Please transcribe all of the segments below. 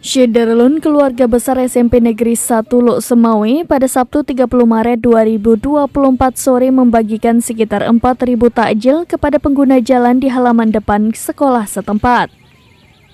Syederlun keluarga besar SMP Negeri 1 Luk Semawe pada Sabtu 30 Maret 2024 sore membagikan sekitar 4.000 takjil kepada pengguna jalan di halaman depan sekolah setempat.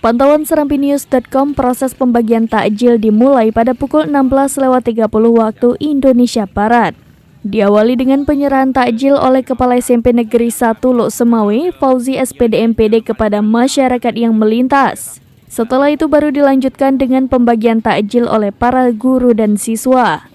Pantauan serambinews.com, proses pembagian takjil dimulai pada pukul 16.30 waktu Indonesia Barat. Diawali dengan penyerahan takjil oleh Kepala SMP Negeri 1 Luk Semawe, Fauzi SPD MPD kepada masyarakat yang melintas. Setelah itu baru dilanjutkan dengan pembagian takjil oleh para guru dan siswa.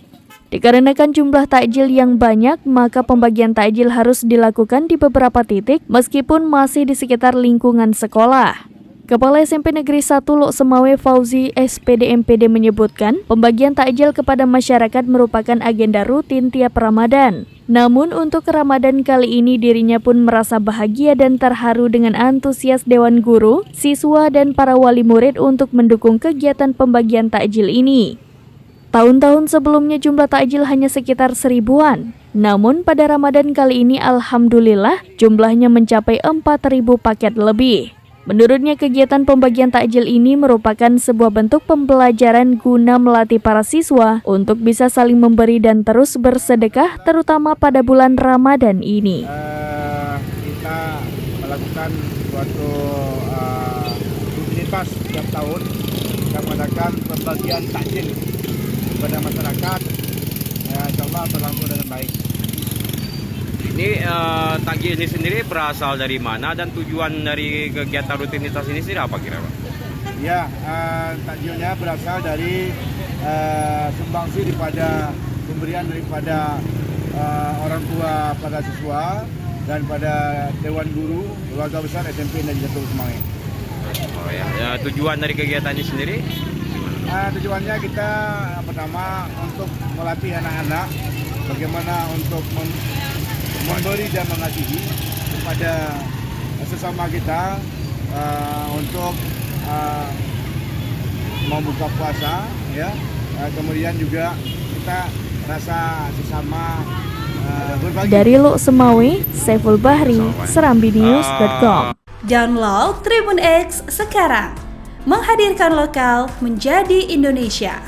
Dikarenakan jumlah takjil yang banyak, maka pembagian takjil harus dilakukan di beberapa titik meskipun masih di sekitar lingkungan sekolah. Kepala SMP Negeri 1 Luk Semawe Fauzi SPD MPD menyebutkan, pembagian takjil kepada masyarakat merupakan agenda rutin tiap Ramadan. Namun untuk Ramadan kali ini dirinya pun merasa bahagia dan terharu dengan antusias Dewan Guru, siswa dan para wali murid untuk mendukung kegiatan pembagian takjil ini. Tahun-tahun sebelumnya jumlah takjil hanya sekitar 1000-an. Namun pada Ramadan kali ini alhamdulillah jumlahnya mencapai 4.000 paket lebih. Menurutnya kegiatan pembagian takjil ini merupakan sebuah bentuk pembelajaran guna melatih para siswa untuk bisa saling memberi dan terus bersedekah terutama pada bulan Ramadan ini. Kita melakukan suatu rutinitas setiap tahun yang mengadakan pembagian takjil kepada masyarakat. Insyaallah berlangsung dengan baik. Ini takjil ini sendiri berasal dari mana dan tujuan dari kegiatan rutinitas ini sendiri apa kira Pak? Ya, takjilnya berasal dari sumbangsi daripada pemberian daripada orang tua pada siswa dan pada Dewan Guru keluarga besar SMP Negeri 1 Semawe. Oh ya, tujuan dari kegiatan ini sendiri? Tujuannya kita pertama untuk melatih anak-anak bagaimana untuk memberi dan mengasihi kepada sesama kita untuk membuka puasa, ya. Kemudian juga kita rasa sesama berbagi. Dari Luk Semawe, Saiful Bahri, serambinews.com. Download Tribun X sekarang, menghadirkan lokal menjadi Indonesia.